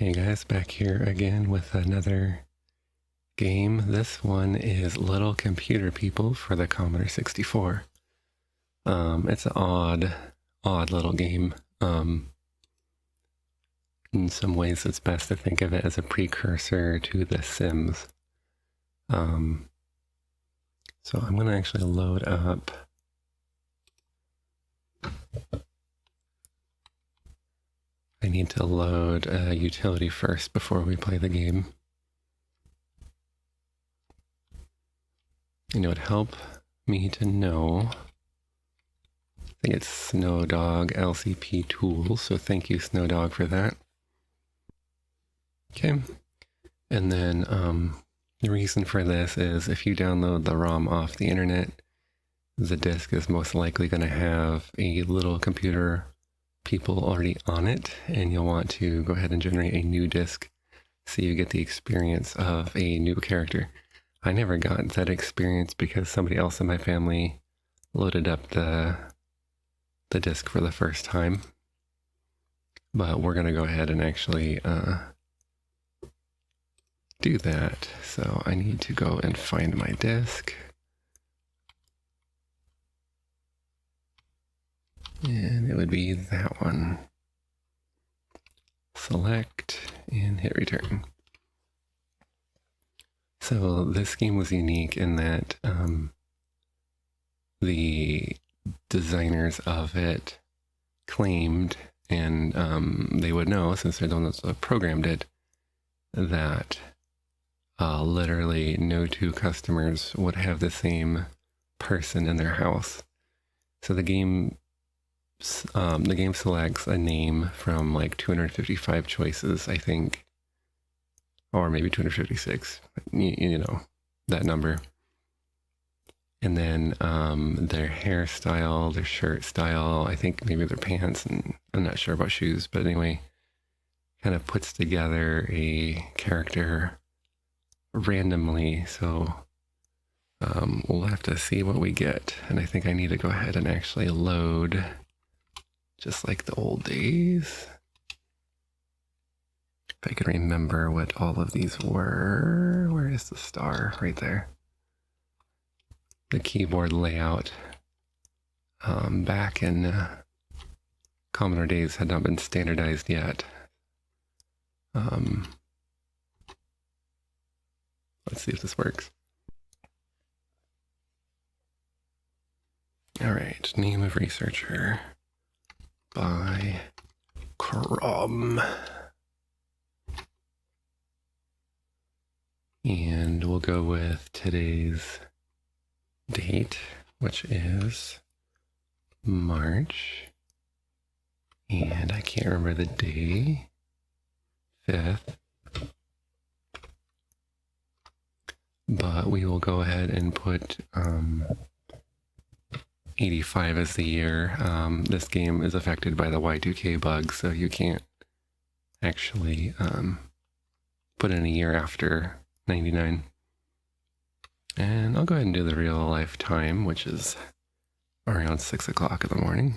Hey guys, back here again with another game. This one is Little Computer People for the Commodore 64. It's an odd little game. In some ways it's best to think of it as a precursor to The Sims. So I'm going to actually load up I need to load a utility first before we play the game. And it would help me to know, I think it's Snowdog LCP Tools, so thank you Snowdog for that. Okay, and then the reason for this is if you download the ROM off the internet, the disk is most likely going to have a Little Computer People already on it, and you'll want to go ahead and generate a new disk so you get the experience of a new character. I never got that experience because somebody else in my family loaded up the disk for the first time. But we're going to go ahead and actually do that. So I need to go and find my disk. And it would be that one. Select and hit return. So this game was unique in that the designers of it claimed, and they would know since they're the ones that programmed it, that literally no two customers would have the same person in their house. So the game selects a name from like 255 choices, I think, or maybe 256, you know, that number. And then their hairstyle, their shirt style, I think maybe their pants, and I'm not sure about shoes, but anyway, kind of puts together a character randomly. So we'll have to see what we get. And I think I need to go ahead and actually load just like the old days. If I can remember what all of these were. Where is the star? Right there. The keyboard layout back in Commodore days had not been standardized yet. Let's see if this works. All right, name of researcher by Crom. And we'll go with today's date, which is March. And I can't remember the day. 5th. But we will go ahead and put 85 as the year. This game is affected by the Y2K bug, so you can't actually put in a year after 99. And I'll go ahead and do the real life time, which is around 6 o'clock in the morning.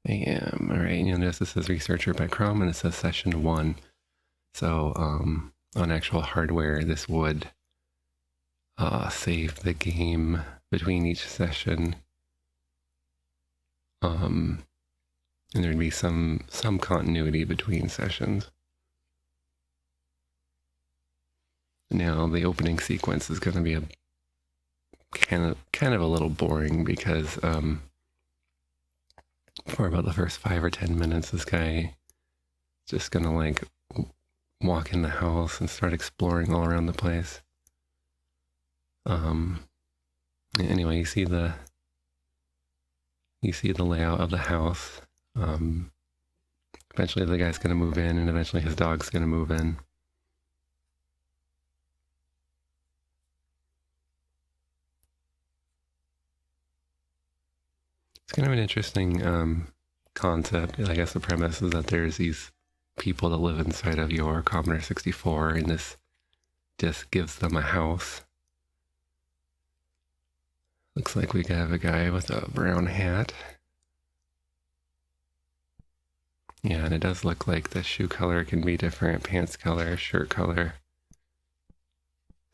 AM. All right, you'll notice this is researcher by Chrome, and it says session 1. So on actual hardware, this would save the game between each session. And there'd be some continuity between sessions. Now the opening sequence is going to be a kind of a little boring because for about the first 5 or 10 minutes, this guy is just going to like walk in the house and start exploring all around the place. Anyway, you see the layout of the house. Eventually the guy's going to move in, and eventually his dog's going to move in. It's kind of an interesting concept. I guess the premise is that there's these people that live inside of your Commodore 64, and this disk gives them a house. Looks like we have a guy with a brown hat. Yeah, and it does look like the shoe color can be different, pants color, shirt color.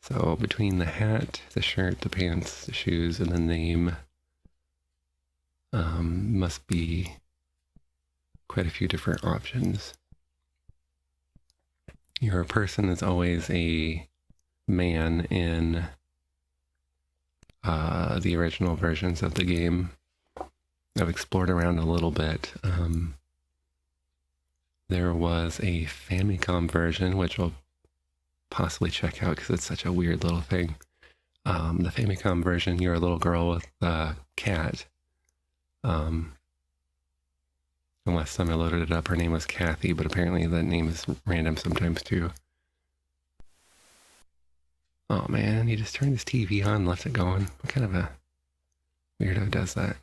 So between the hat, the shirt, the pants, the shoes, and the name, must be quite a few different options. Your person is always a man in the original versions of the game. I've explored around a little bit. There was a Famicom version, which I'll possibly check out because it's such a weird little thing. The Famicom version, you're a little girl with a cat. Last time I loaded it up, her name was Kathy, but apparently that name is random sometimes too. Oh man, he just turned his TV on and left it going. What kind of a weirdo does that?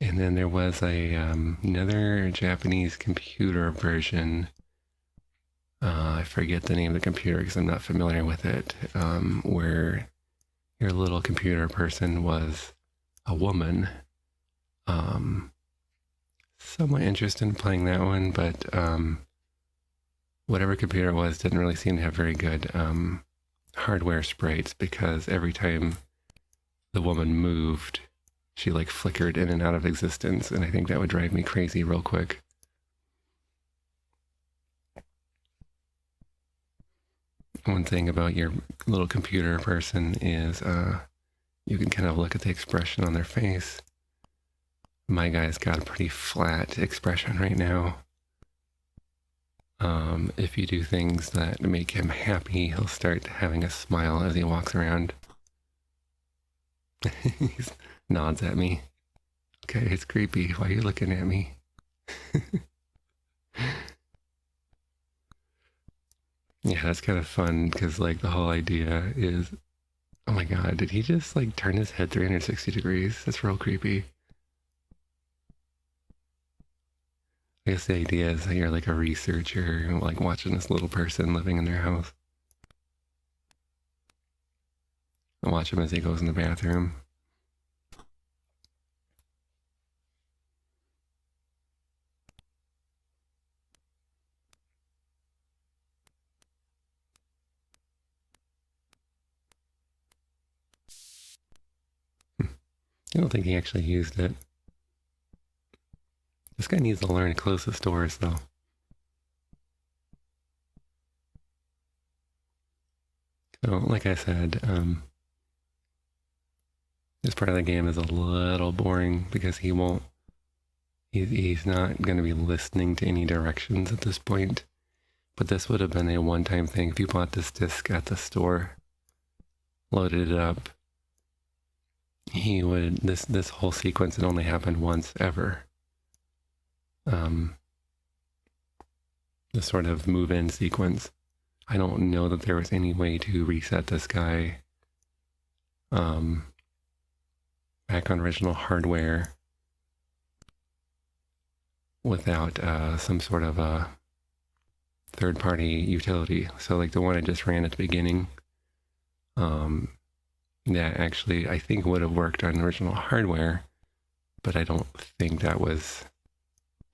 And then there was another Japanese computer version. I forget the name of the computer because I'm not familiar with it, where your little computer person was a woman. Somewhat interested in playing that one, but whatever computer it was didn't really seem to have very good hardware sprites, because every time the woman moved, she like flickered in and out of existence, and I think that would drive me crazy real quick. One thing about your little computer person is you can kind of look at the expression on their face. My guy's got a pretty flat expression right now. If you do things that make him happy, he'll start having a smile as he walks around. He nods at me. Okay, it's creepy. Why are you looking at me? Yeah, that's kind of fun because like the whole idea is, oh my god, did he just like turn his head 360 degrees? That's real creepy. I guess the idea is that you're like a researcher, like watching this little person living in their house. And watch him as he goes in the bathroom. I don't think he actually used it. This guy needs to learn closest doors, though. So, like I said, this part of the game is a little boring because he won't. He's not going to be listening to any directions at this point. But this would have been a one-time thing. If you bought this disc at the store, loaded it up, he would. This whole sequence had only happened once ever. The sort of move-in sequence. I don't know that there was any way to reset this guy back on original hardware without some sort of a third-party utility. So like the one I just ran at the beginning, that actually I think would have worked on original hardware, but I don't think that was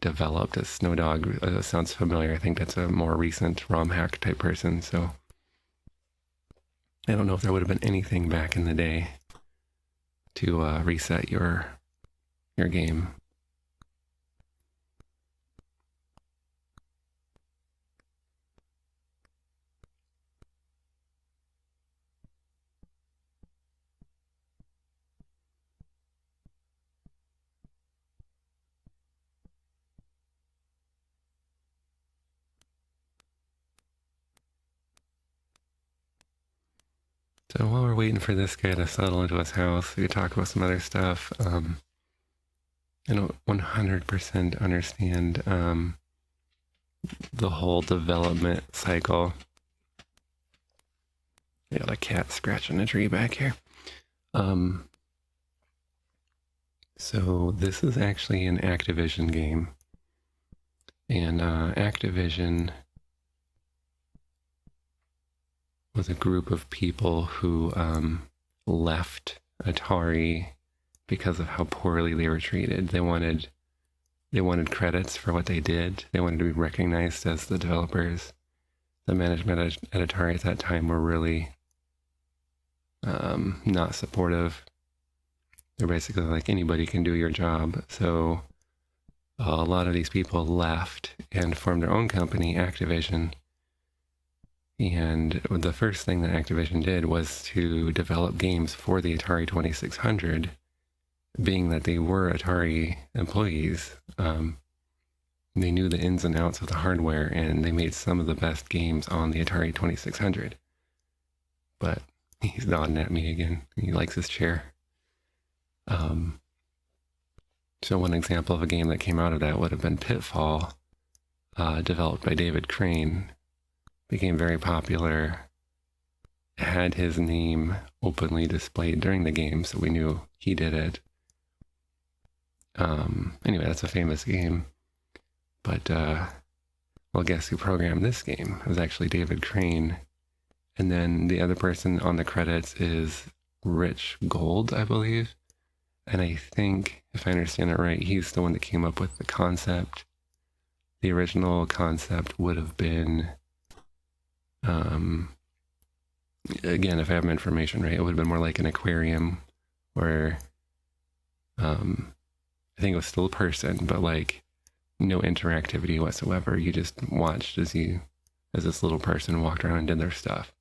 developed as Snow Dog. Sounds familiar. I think that's a more recent ROM hack type person, so I don't know if there would have been anything back in the day to reset your game. So while we're waiting for this guy to settle into his house, we could talk about some other stuff. I don't 100% understand the whole development cycle. I got a cat scratching a tree back here. So this is actually an Activision game. And Activision was a group of people who left Atari because of how poorly they were treated. They wanted They wanted credits for what they did. They wanted to be recognized as the developers. The management at Atari at that time were really not supportive. They're basically like, anybody can do your job. So a lot of these people left and formed their own company, Activision. And the first thing that Activision did was to develop games for the Atari 2600, being that they were Atari employees. They knew the ins and outs of the hardware, and they made some of the best games on the Atari 2600. But he's nodding at me again. He likes his chair. So one example of a game that came out of that would have been Pitfall, developed by David Crane. Became very popular, had his name openly displayed during the game, so we knew he did it. Anyway, that's a famous game. But, well, guess who programmed this game? It was actually David Crane. And then the other person on the credits is Rich Gold, I believe. And I think, if I understand it right, he's the one that came up with the concept. The original concept would have been, again, if I have my information right, it would have been more like an aquarium where, I think it was still a person, but like no interactivity whatsoever. You just watched as this little person walked around and did their stuff.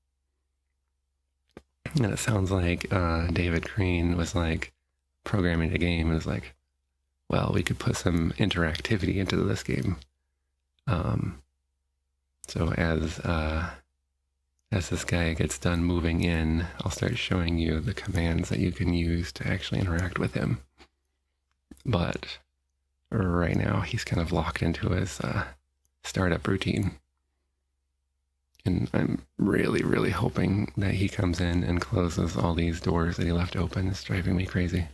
And it sounds like David Crane was like programming a game and was like, well, we could put some interactivity into this game. So as this guy gets done moving in, I'll start showing you the commands that you can use to actually interact with him. But right now, he's kind of locked into his startup routine. And I'm really, really hoping that he comes in and closes all these doors that he left open. It's driving me crazy.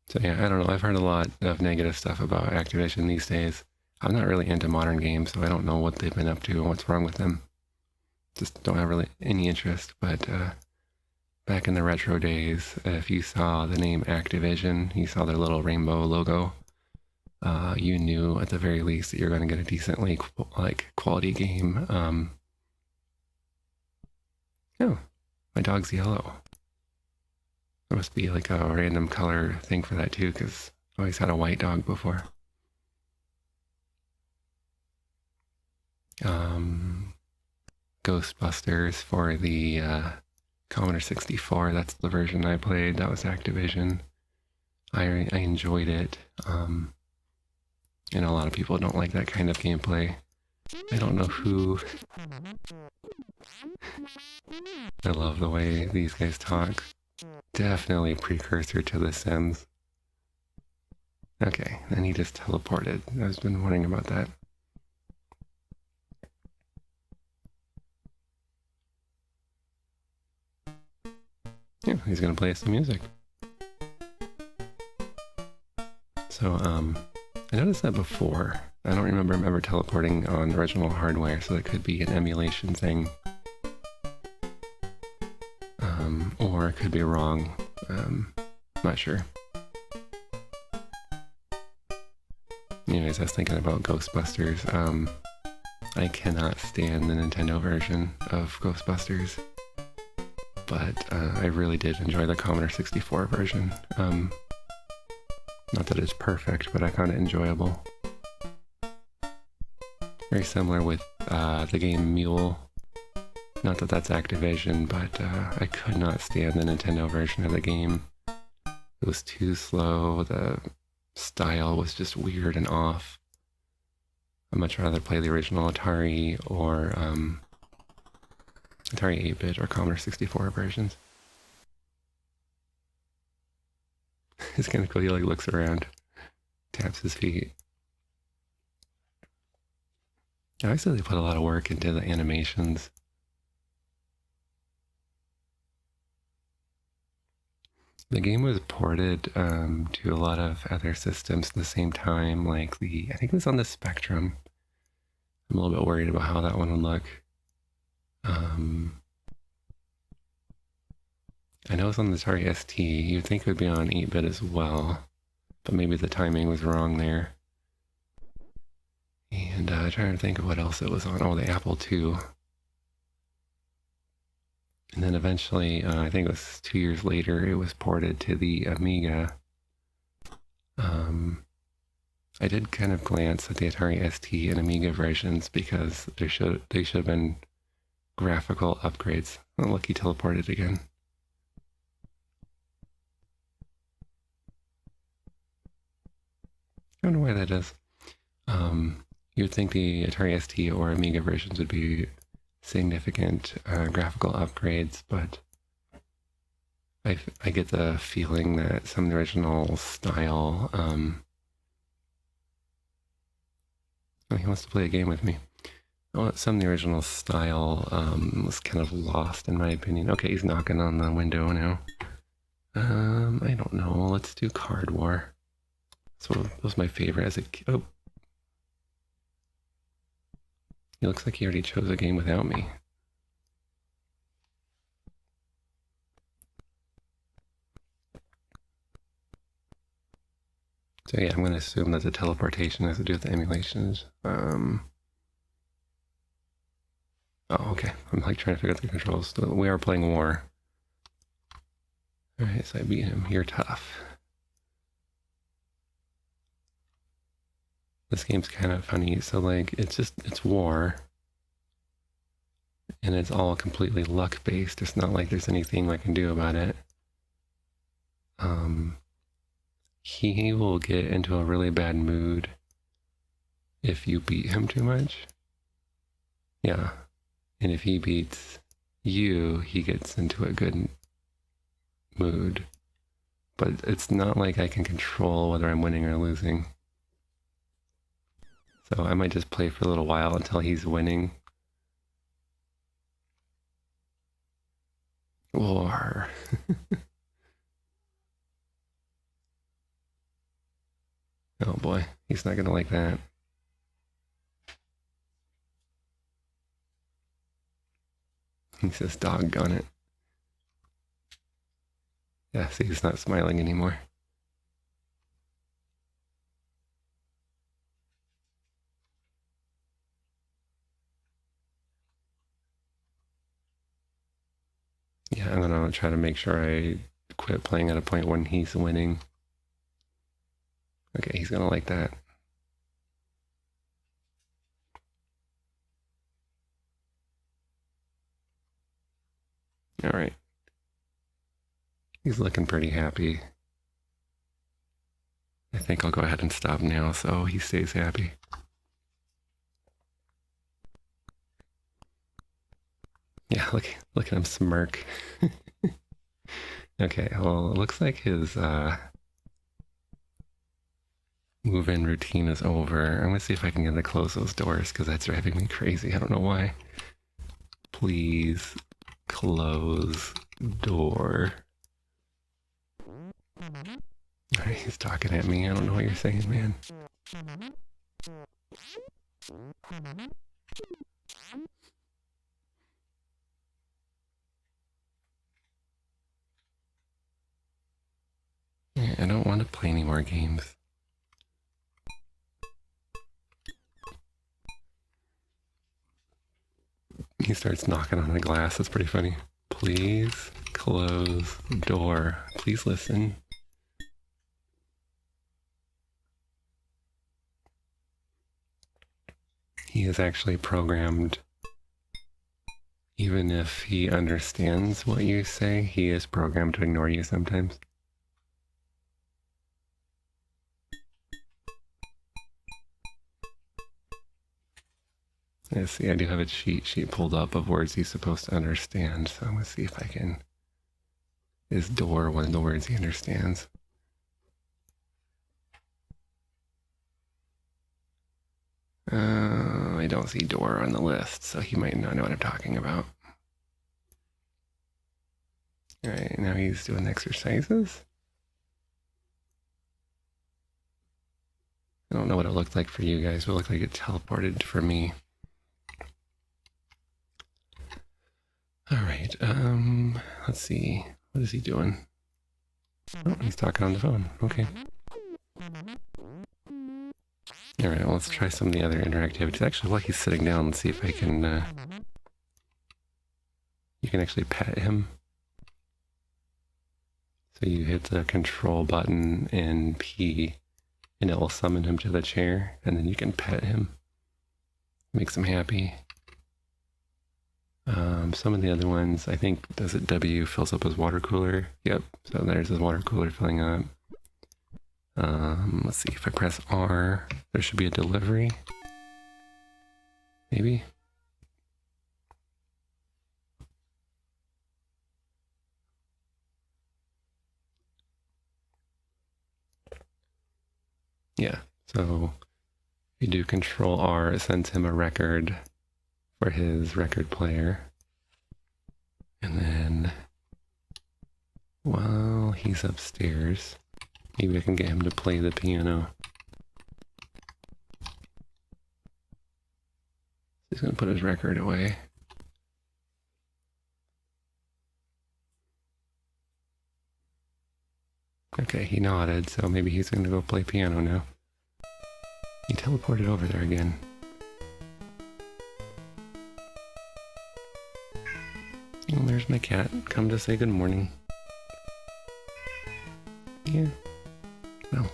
So yeah, I don't know. I've heard a lot of negative stuff about Activision these days. I'm not really into modern games, so I don't know what they've been up to and what's wrong with them. Just don't have really any interest. But back in the retro days, if you saw the name Activision, you saw their little rainbow logo, you knew at the very least that you're going to get a decently quality game. Oh, my dog's yellow. There must be like a random color thing for that too, because I always had a white dog before. Ghostbusters for the Commodore 64. That's the version I played. That was Activision. I enjoyed it. And a lot of people don't like that kind of gameplay. I don't know who. I love the way these guys talk. Definitely a precursor to The Sims. Okay, and he just teleported. I've been wondering about that. Yeah, he's gonna play us some music. So, I noticed that before. I don't remember him ever teleporting on original hardware, so it could be an emulation thing. Or it could be wrong. Not sure. Anyways, I was thinking about Ghostbusters. I cannot stand the Nintendo version of Ghostbusters. But I really did enjoy the Commodore 64 version. Not that it's perfect, but I found it enjoyable. Very similar with the game Mule. Not that that's Activision, but I could not stand the Nintendo version of the game. It was too slow, the style was just weird and off. I'd much rather play the original Atari or Atari 8-bit or Commodore 64 versions. It's kind of cool. He like looks around, taps his feet. Obviously, they put a lot of work into the animations. The game was ported to a lot of other systems at the same time, like I think it was on the Spectrum. I'm a little bit worried about how that one would look. I know it's on the Atari ST. You'd think it would be on 8-bit as well, but maybe the timing was wrong there. And trying to think of what else it was on. Oh, the Apple II. And then eventually, I think it was 2 years later, it was ported to the Amiga. I did kind of glance at the Atari ST and Amiga versions they should have been graphical upgrades. Oh, look, he teleported again. I don't know why that is. You'd think the Atari ST or Amiga versions would be significant graphical upgrades, but I get the feeling that some of the original style... oh, he wants to play a game with me. Oh, some of the original style was kind of lost, in my opinion. Okay, he's knocking on the window now. I don't know. Let's do Card War. So that was my favorite as a kid. Oh. He looks like he already chose a game without me. So yeah, I'm going to assume that the teleportation has to do with the emulations. Oh, okay. I'm like trying to figure out the controls. So we are playing War. Alright, so I beat him. You're tough. This game's kind of funny. So like, it's War. And it's all completely luck-based. It's not like there's anything I can do about it. He will get into a really bad mood if you beat him too much. Yeah. And if he beats you, he gets into a good mood. But it's not like I can control whether I'm winning or losing. So I might just play for a little while until he's winning. War. Oh boy, he's not gonna like that. He says, doggone it. Yeah, see, he's not smiling anymore. Yeah, I'm gonna try to make sure I quit playing at a point when he's winning. Okay, he's gonna like that. Alright. He's looking pretty happy. I think I'll go ahead and stop now so he stays happy. Yeah, look at him smirk. Okay, well, it looks like his move-in routine is over. I'm gonna see if I can get to close those doors because that's driving me crazy. I don't know why. Please close door. Alright, he's talking at me. I don't know what you're saying, man. Yeah, I don't want to play any more games. He starts knocking on the glass. That's pretty funny. Please close door. Please listen. He is actually programmed. Even if he understands what you say, he is programmed to ignore you sometimes. Yeah, see, I do have a cheat sheet pulled up of words he's supposed to understand, so I'm gonna see if I can... Is door one of the words he understands? I don't see door on the list, so he might not know what I'm talking about. Alright, now he's doing exercises. I don't know what it looked like for you guys, but it looked like it teleported for me. Alright, let's see. What is he doing? Oh, he's talking on the phone. Okay. Alright, well, let's try some of the other interactivities. Actually, while he's sitting down, let's see if I can... you can actually pet him. So you hit the control button and P, and it will summon him to the chair, and then you can pet him. Makes him happy. Some of the other ones, I think, does it W fills up his water cooler? Yep, so there's his water cooler filling up. Let's see, if I press R, there should be a delivery. Maybe? Yeah, so if you do Control R, it sends him a record for his record player. And then, while he's upstairs, maybe I can get him to play the piano. He's going to put his record away. Okay, he nodded, so maybe he's going to go play piano now. He teleported over there again. Oh, there's my cat. Come to say good morning. Yeah. Well.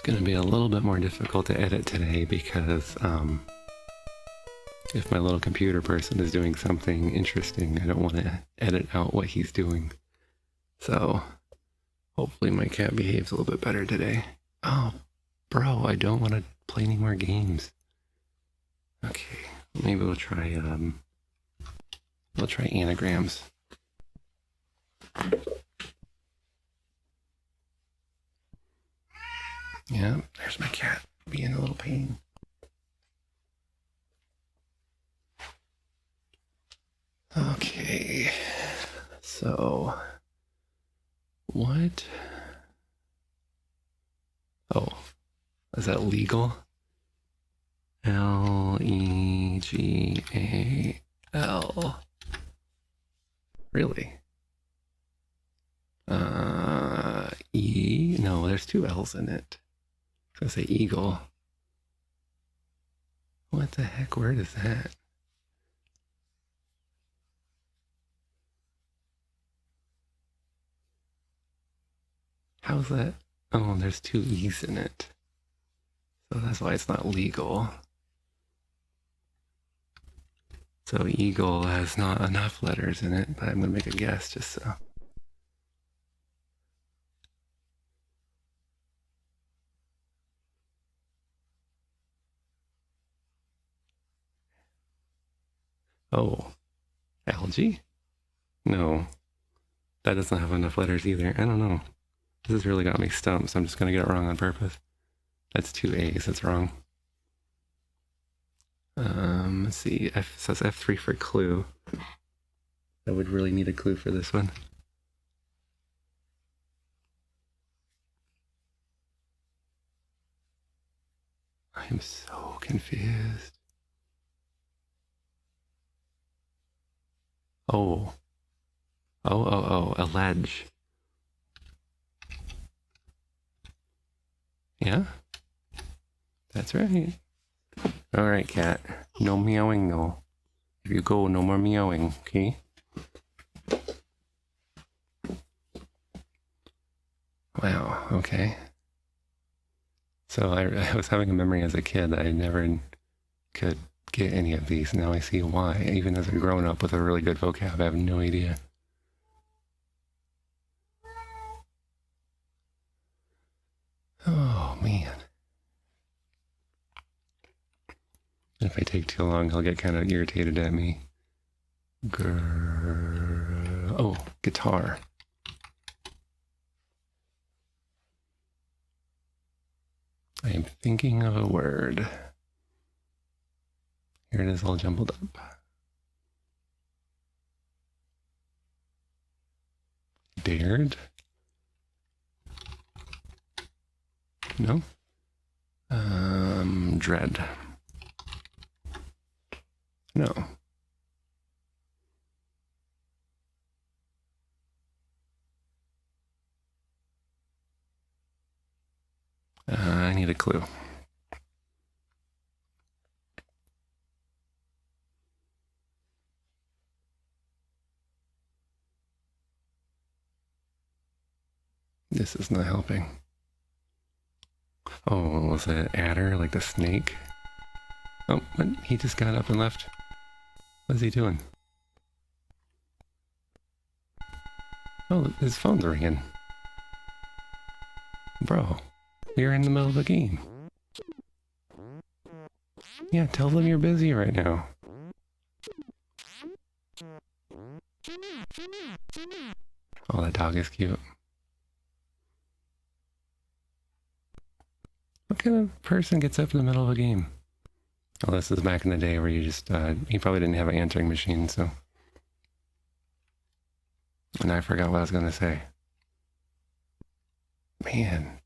Going to be a little bit more difficult to edit today because if my little computer person is doing something interesting, I don't want to edit out what he's doing. So hopefully my cat behaves a little bit better today. Oh, bro, I don't want to play any more games. Okay, maybe we'll try anagrams. Yeah, there's my cat being a little pain. Okay, so what? Oh, is that legal? Legal. Really? E? No, there's two L's in it. I was gonna say eagle. What the heck word is that? How's that? Oh, there's two E's in it. So that's why it's not legal. So eagle has not enough letters in it, but I'm gonna make a guess just so. Oh, algae? No, that doesn't have enough letters either. I don't know. This has really got me stumped, so I'm just going to get it wrong on purpose. That's two A's, that's wrong. Let's see, it says F3 for clue. I would really need a clue for this one. I am so confused. Oh, allege. Yeah, that's right. All right, cat. No meowing, no. If you go, no more meowing, okay? Wow, okay. So I was having a memory as a kid that I never could get any of these. Now I see why. Even as a grown-up with a really good vocab, I have no idea. Oh, man. If I take too long, he'll get kind of irritated at me. Oh, guitar. I am thinking of a word. Here it is all jumbled up. Dared? No. Dread. No. I need a clue. This is not helping. Oh, was it adder, like the snake? Oh, but he just got up and left. What is he doing? Oh, his phone's ringing. Bro, you're in the middle of a game. Yeah, tell them you're busy right now. Oh, that dog is cute. What kind of person gets up in the middle of a game? Oh, this is back in the day where you just, you probably didn't have an answering machine, so. And I forgot what I was going to say. Man.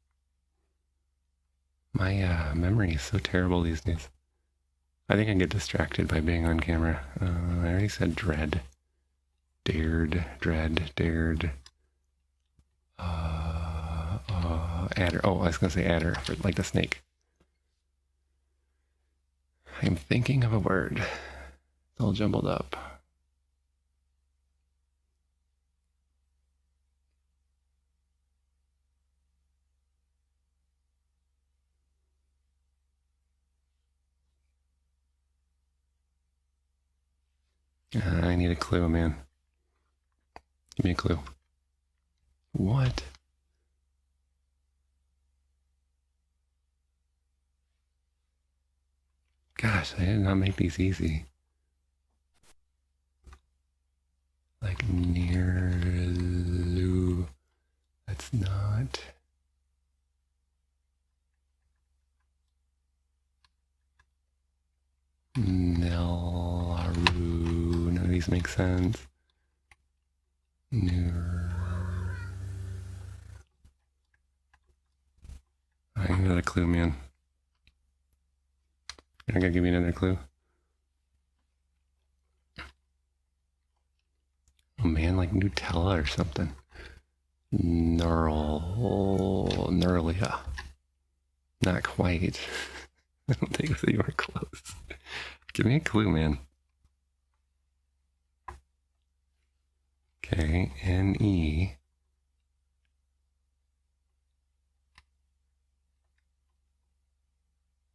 My memory is so terrible these days. I think I get distracted by being on camera. I already said dread. Dared, dread, dared. Adder. Oh, I was going to say adder, for, like the snake. I'm thinking of a word. It's all jumbled up. I need a clue, man. Give me a clue. What? Gosh, I did not make these easy. Like near Lu. That's not. Nelaru. None of these make sense. Near. I need another clue, man. You're not gonna give me another clue? Oh man, like Nutella or something. Nerlia. Not quite. I don't think so. You were close. Give me a clue, man. Okay, N-E.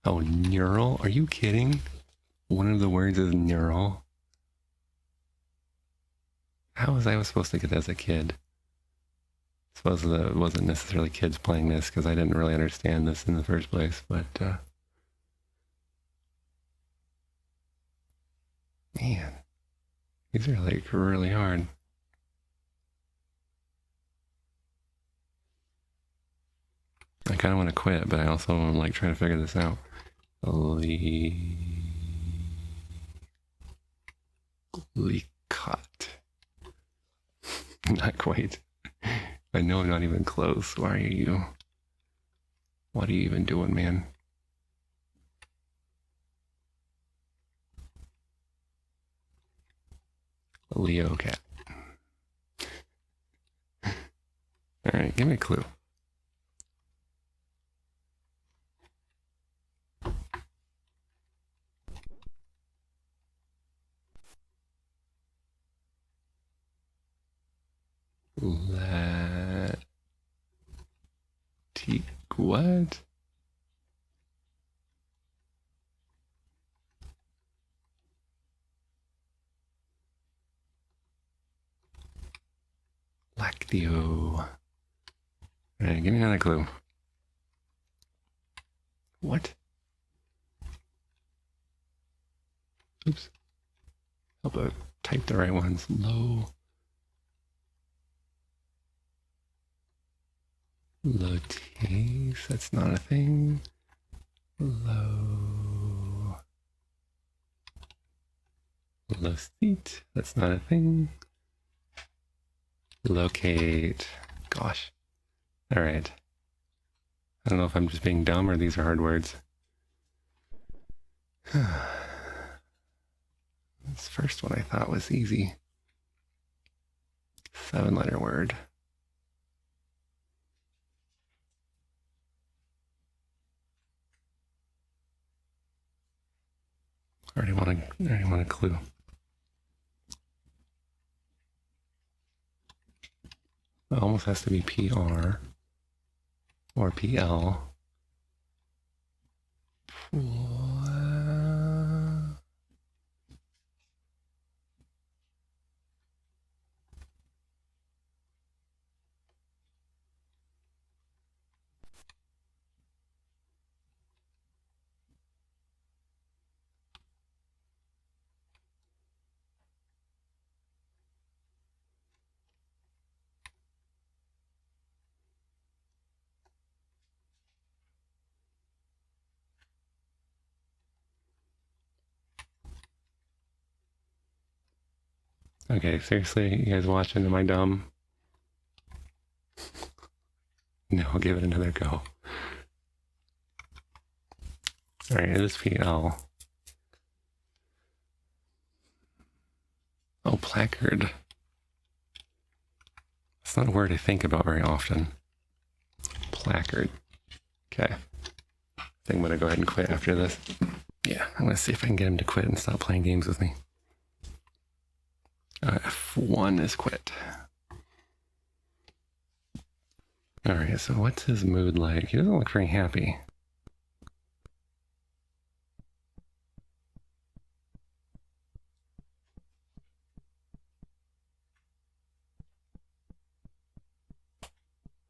Oh, neural? Are you kidding? One of the words is neural. How was I supposed to get that as a kid? I suppose that it wasn't necessarily kids playing this because I didn't really understand this in the first place, but man, these are like really hard. I kind of want to quit, but I also am like trying to figure this out. Cut. Not quite. I know I'm not even close. Why are you? What are you even doing, man? Leo cat. Alright, give me a clue. What? Lactio. Alright, give me another clue. What? Oops. Hope I typed the right ones. Lotase, that's not a thing. Low seat. That's not a thing. Locate. Gosh. All right. I don't know if I'm just being dumb or these are hard words. This first one I thought was easy. 7-letter word. I already want a clue. It almost has to be PR or PL. Okay, seriously, you guys watching? Am I dumb? No, I'll give it another go. Alright, it is PL. Oh, placard. It's not a word I think about very often. Placard. Okay. I think I'm gonna go ahead and quit after this. Yeah, I'm gonna see if I can get him to quit and stop playing games with me. F1 is quit. Alright, so what's his mood like? He doesn't look very happy.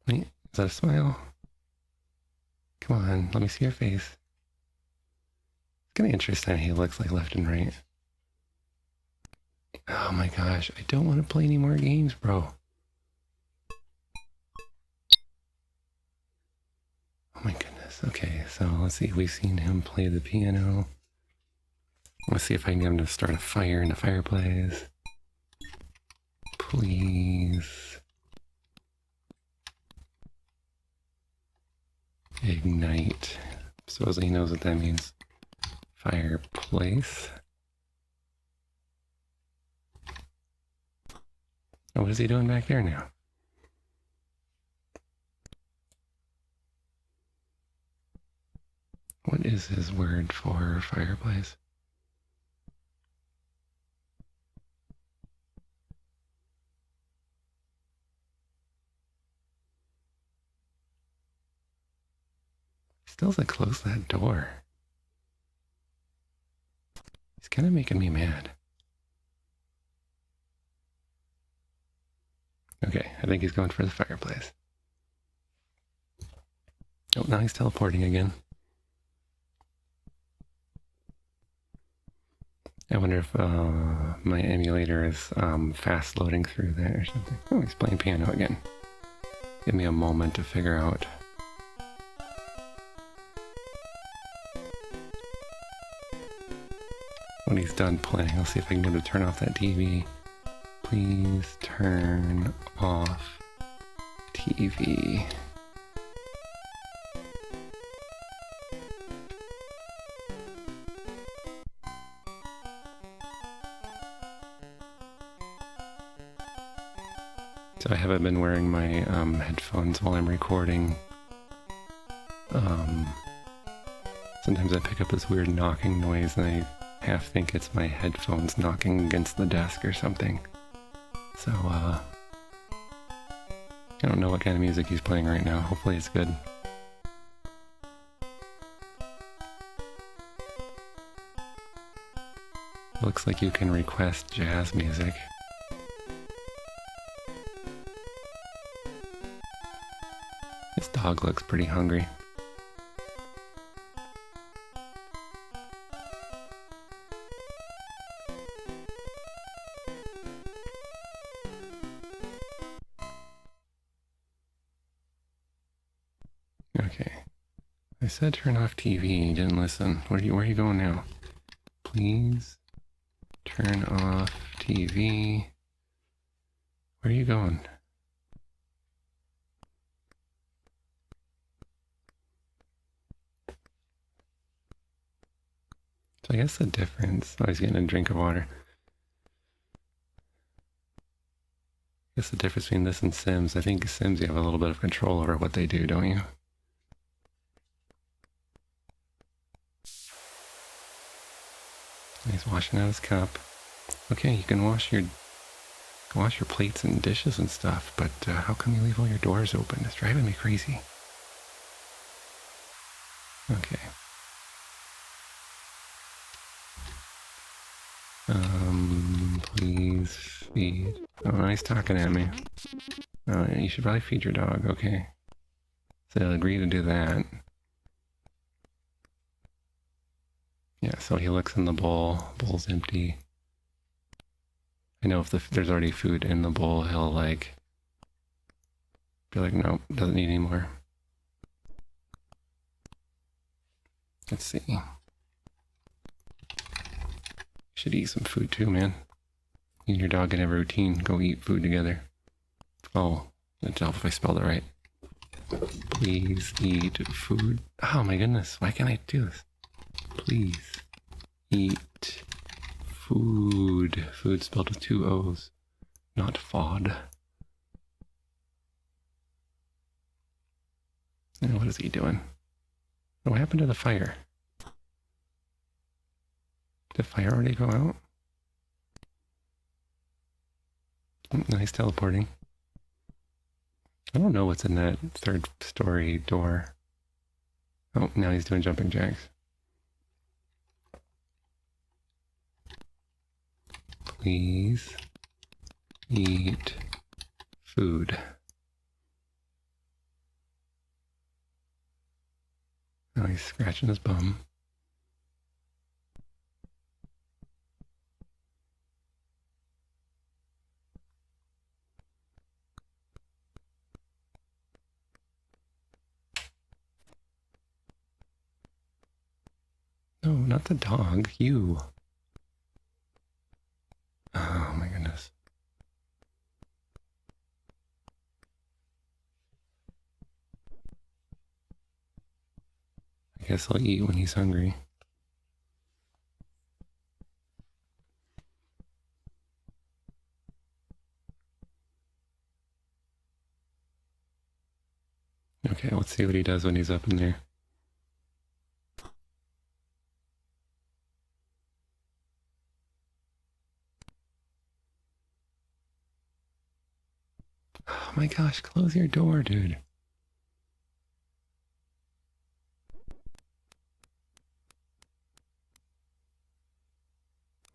Wait, is that a smile? Come on, let me see your face. It's kind of interesting how he looks like left and right. Oh my gosh, I don't want to play any more games, bro. Oh my goodness. Okay, so let's see. We've seen him play the piano. Let's see if I can get him to start a fire in the fireplace. Please. Ignite. Supposedly he knows what that means. Fireplace. Oh, what is he doing back there now? What is his word for fireplace? Still hasn't closed that door. He's kind of making me mad. Okay, I think he's going for the fireplace. Oh, now he's teleporting again. I wonder if my emulator is fast loading through there or something. Oh, he's playing piano again. Give me a moment to figure out. When he's done playing, I'll see if I can get him to turn off that TV. Please turn off TV. So I haven't been wearing my headphones while I'm recording. Sometimes I pick up this weird knocking noise and I half think it's my headphones knocking against the desk or something. So, I don't know what kind of music he's playing right now. Hopefully it's good. Looks like you can request jazz music. This dog looks pretty hungry. Okay. I said turn off TV. You didn't listen. Where are you going now? Please turn off TV. Where are you going? So I guess the difference... Oh, he's getting a drink of water. I guess the difference between this and Sims, I think Sims you have a little bit of control over what they do, don't you? He's washing out his cup. Okay, you can wash your plates and dishes and stuff, but how come you leave all your doors open? It's driving me crazy. Okay. Please feed. Oh, he's talking at me. Oh, you should probably feed your dog. Okay. So I'll agree to do that. Yeah, so he looks in the bowl. Bowl's empty. I know if there's already food in the bowl, he'll like be like, nope, doesn't need any more. Let's see. Should eat some food too, man. You and your dog can have a routine. Go eat food together. Oh, let's help if I spelled it right. Please eat food. Oh my goodness, why can't I do this? Please eat food. Food spelled with 2 O's, not fod. And what is he doing? What happened to the fire? Did fire already go out? Nice teleporting. I don't know what's in that 3rd story door. Oh, now he's doing jumping jacks. Please eat food. Now he's scratching his bum. No, not the dog. You. Oh my goodness. I guess I'll eat when he's hungry. Okay, let's see what he does when he's up in there. Oh my gosh, close your door, dude.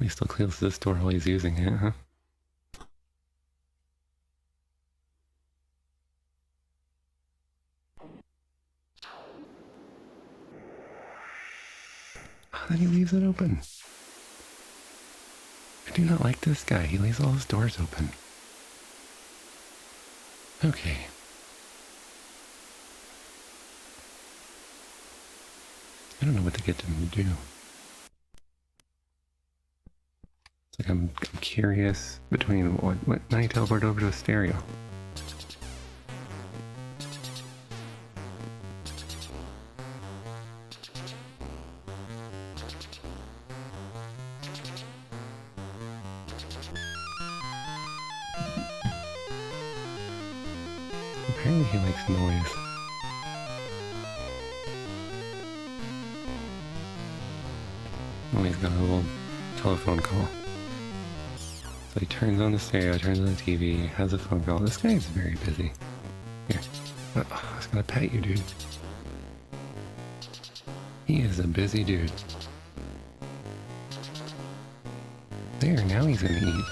He still closes this door while he's using it, huh? Oh, then he leaves it open. I do not like this guy. He leaves all his doors open. Okay. I don't know what to get him to do. It's like I'm curious between what now you teleport over to a stereo. Apparently he likes noise. Oh, he's got a little telephone call. So he turns on the stereo, turns on the TV, has a phone call. This guy is very busy. Here. Oh, I was gonna pet you, dude. He is a busy dude. There, now he's gonna eat.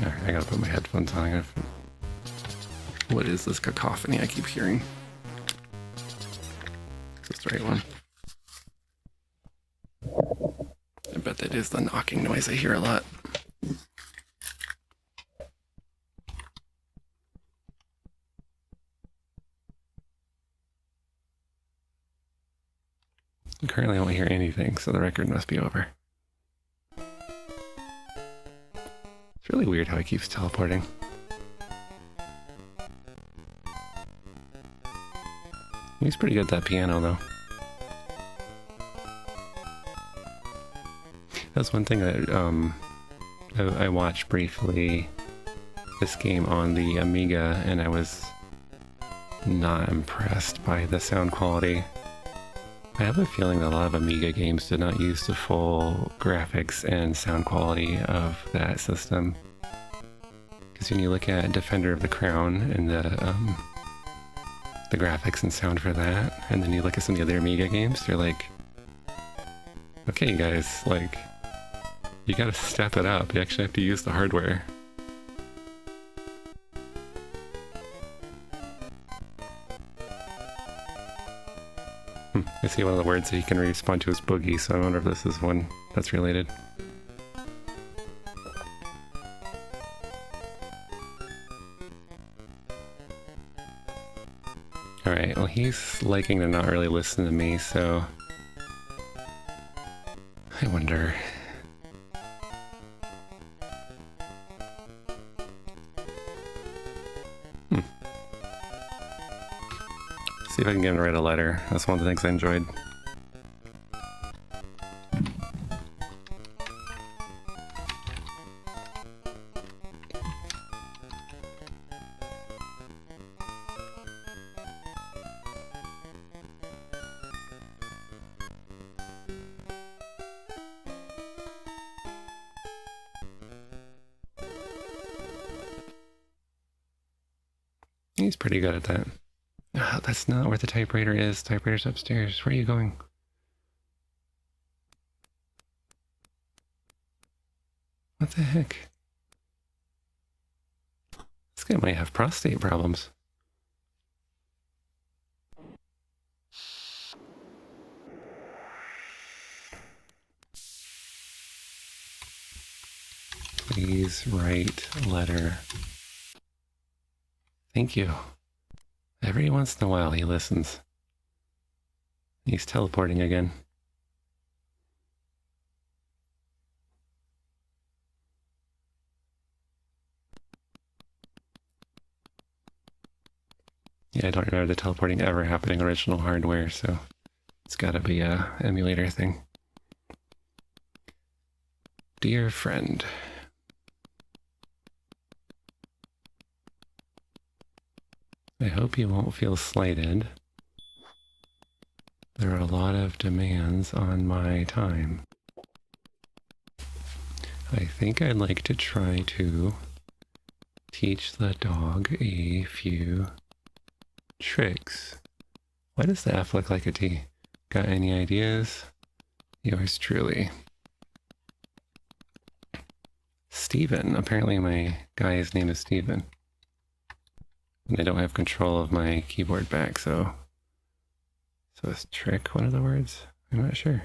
Alright, I gotta put my headphones on. What is this cacophony I keep hearing? Is this the right one? it is the knocking noise I hear a lot. Currently I don't hear anything, so the record must be over. It's really weird how he keeps teleporting. He's pretty good at that piano, though. That's one thing that I watched briefly this game on the Amiga, and I was not impressed by the sound quality. I have a feeling that a lot of Amiga games did not use the full graphics and sound quality of that system. Because when you look at Defender of the Crown and the graphics and sound for that, and then you look at some of the other Amiga games, you're like, okay guys, like, you gotta step it up. You actually have to use the hardware. I see one of the words that he can respond to is boogie, so I wonder if this is one that's related. Alright, well he's liking to not really listen to me, so... I wonder... See if I can get him to write a letter. That's one of the things I enjoyed. He's pretty good at that. Oh, that's not where the typewriter is. Typewriter's upstairs. Where are you going? What the heck? This guy might have prostate problems. Please write a letter. Thank you. Every once in a while he listens. He's teleporting again. Yeah, I don't remember the teleporting ever happening on original hardware, so it's gotta be a emulator thing. Dear friend. I hope you won't feel slighted. There are a lot of demands on my time. I think I'd like to try to teach the dog a few tricks. Why does the F look like a T? Got any ideas? Yours truly. Steven. Apparently my guy's name is Steven. And I don't have control of my keyboard back, so is trick one of the words? I'm not sure.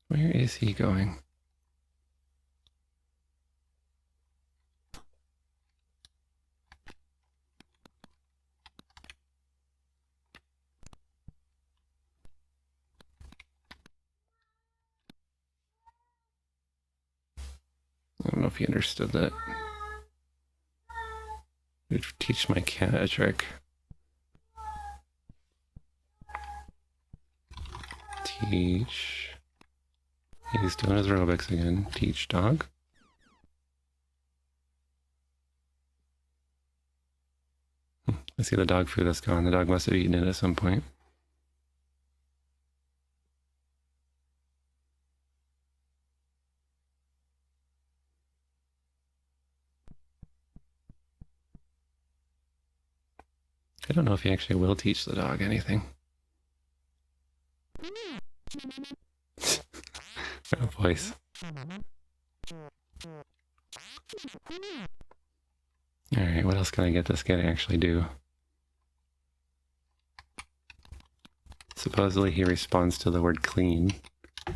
Where is he going? I don't know if he understood that. I'd teach my cat a trick. Teach. He's doing his aerobics again. Teach dog. I see the dog food that's gone. The dog must have eaten it at some point. I don't know if he actually will teach the dog anything. No voice. Alright, what else can I get this guy to actually do? Supposedly he responds to the word clean. I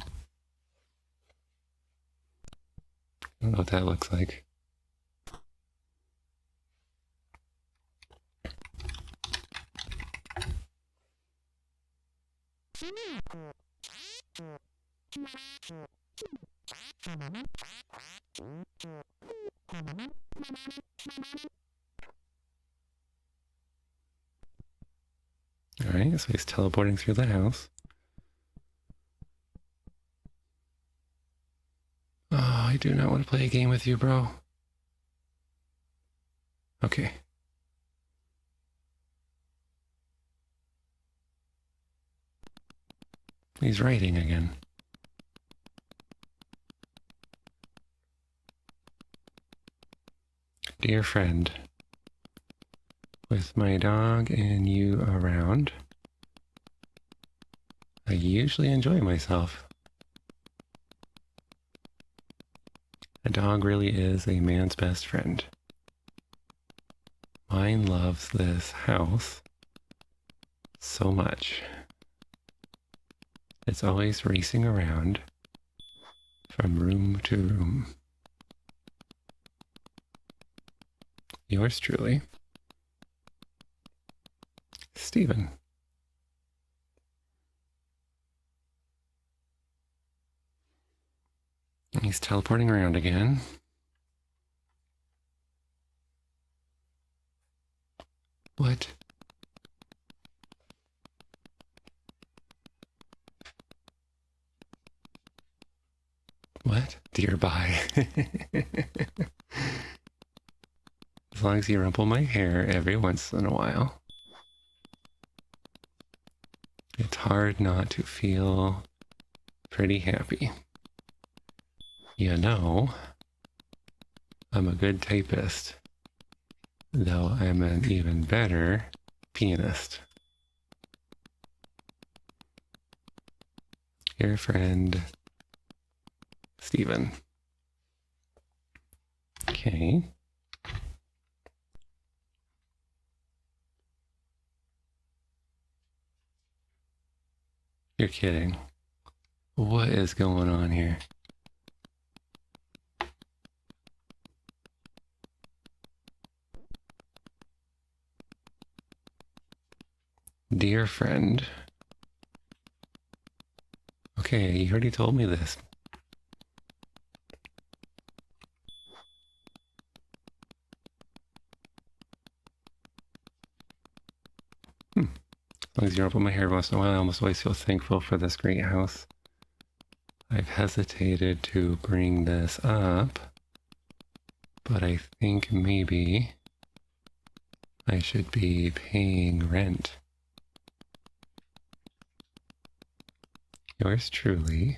don't know what that looks like. Alright, so he's teleporting through the house. Oh, I do not want to play a game with you, bro. Okay. He's writing again. Dear friend, with my dog and you around, I usually enjoy myself. A dog really is a man's best friend. Mine loves this house so much. It's always racing around from room to room. Yours truly, Stephen. He's teleporting around again. What? What? Dear, bye. As long as you rumple my hair every once in a while. It's hard not to feel pretty happy. You know, I'm a good typist, though I'm an even better pianist. Your friend, Stephen. Okay. You're kidding. What is going on here? Dear friend. Okay, you already told me this. As long as you rumple my hair once in a while, I almost always feel thankful for this great house. I've hesitated to bring this up, but I think maybe I should be paying rent. Yours truly,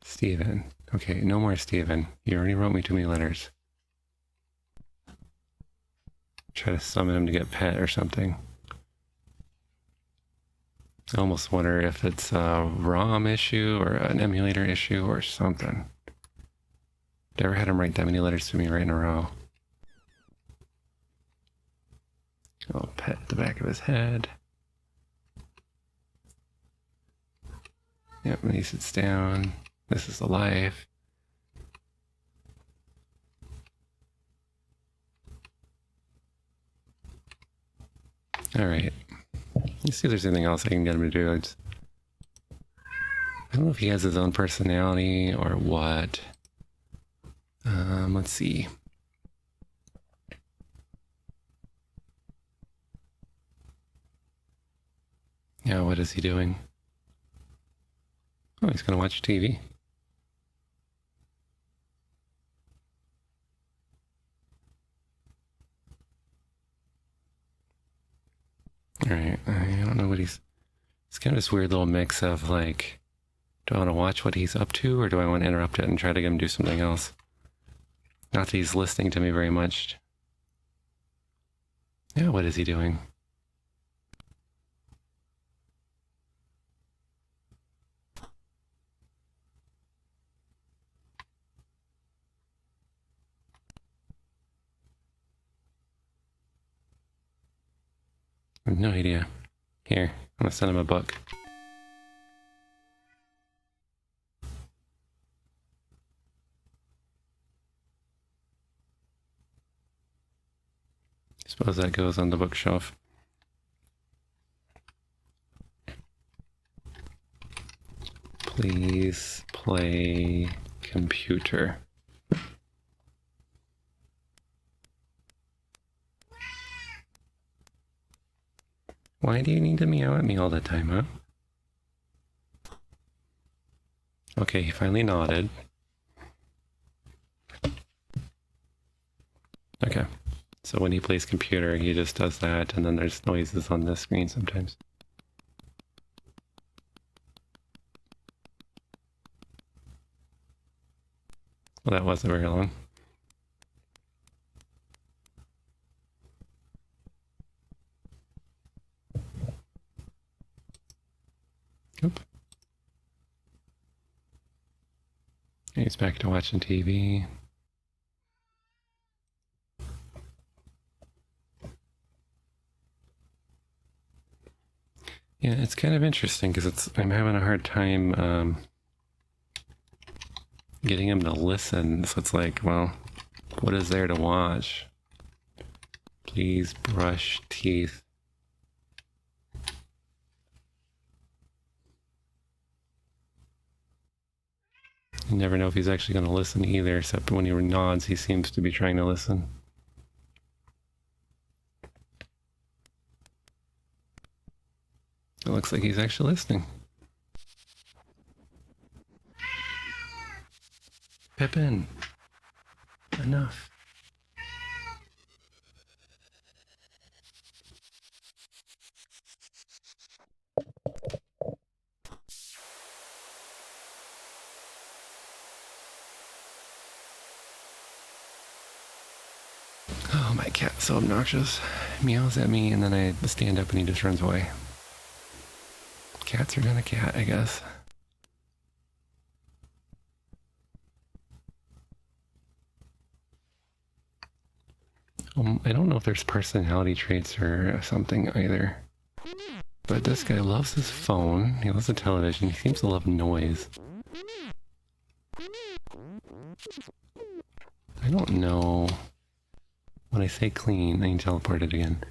Stephen. Okay, no more Stephen. You already wrote me too many letters. Try to summon him to get pet or something. I almost wonder if it's a ROM issue or an emulator issue or something. Never had him write that many letters to me right in a row. I'll pet the back of his head. Yep, when he sits down. This is the life. Alright. Let's see if there's anything else I can get him to do. I don't know if he has his own personality or what. Let's see. Yeah, what is he doing? Oh, he's gonna watch TV. Alright, I don't know what he's... It's kind of this weird little mix of like, do I want to watch what he's up to or do I want to interrupt it and try to get him to do something else? Not that he's listening to me very much. Yeah, what is he doing? I have no idea. Here, I'm gonna send him a book. Suppose that goes on the bookshelf. Please play computer. Why do you need to meow at me all the time, huh? Okay, he finally nodded. Okay, so when he plays computer, he just does that, and then there's noises on the screen sometimes. Well, that wasn't very long. Oop. He's back to watching TV. Yeah, it's kind of interesting because I'm having a hard time getting him to listen. So it's like, well, what is there to watch? Please brush teeth. You never know if he's actually going to listen either, except when he nods, he seems to be trying to listen. It looks like he's actually listening. Pippin, enough. Oh, my cat's so obnoxious. Meows at me and then I stand up and he just runs away. Cats are gonna cat, I guess. I don't know if there's personality traits or something either. But this guy loves his phone, he loves the television, he seems to love noise. I don't know. When I say clean, I can teleport it again.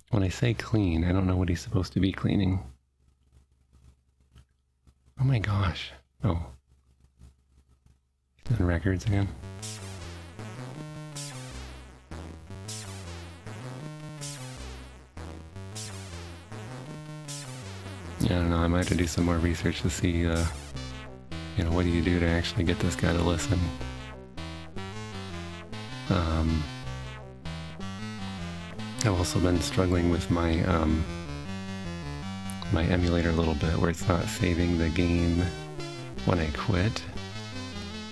When I say clean, I don't know what he's supposed to be cleaning. Oh my gosh. Oh. He's on records again. Yeah, I don't know, I might have to do some more research to see, you know, what do you do to actually get this guy to listen? I've also been struggling with my, my emulator a little bit, where it's not saving the game when I quit,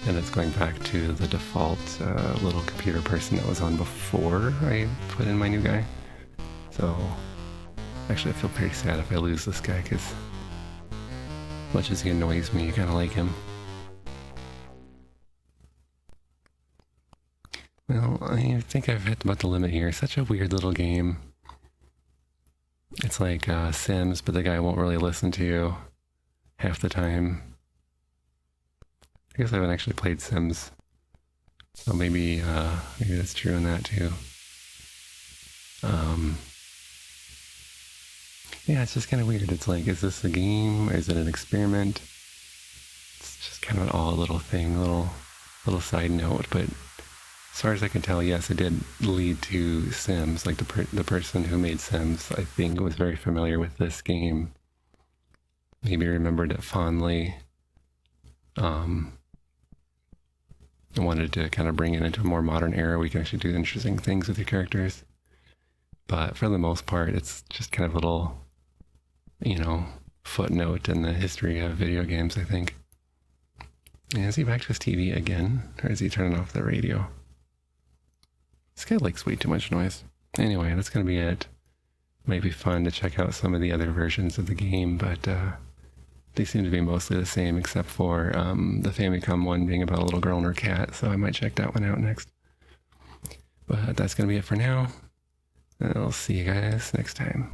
and it's going back to the default little computer person that was on before I put in my new guy. So, actually I feel pretty sad if I lose this guy, because as much as he annoys me, I kind of like him. Well, I think I've hit about the limit here. Such a weird little game. It's like Sims, but the guy won't really listen to you half the time. I guess I haven't actually played Sims, so maybe that's true in that too. Yeah, it's just kind of weird. It's like, is this a game? Or is it an experiment? It's just kind of an odd little thing, little side note, but as far as I can tell, yes, it did lead to Sims. Like the person who made Sims, I think, was very familiar with this game. Maybe remembered it fondly. I wanted to kind of bring it into a more modern era where you can actually do interesting things with your characters. But for the most part, it's just kind of a little, you know, footnote in the history of video games, I think. And is he back to his TV again? Or is he turning off the radio? This guy likes way too much noise. Anyway, that's going to be it. Might be fun to check out some of the other versions of the game, but they seem to be mostly the same, except for the Famicom one being about a little girl and her cat, so I might check that one out next. But that's going to be it for now. And I'll see you guys next time.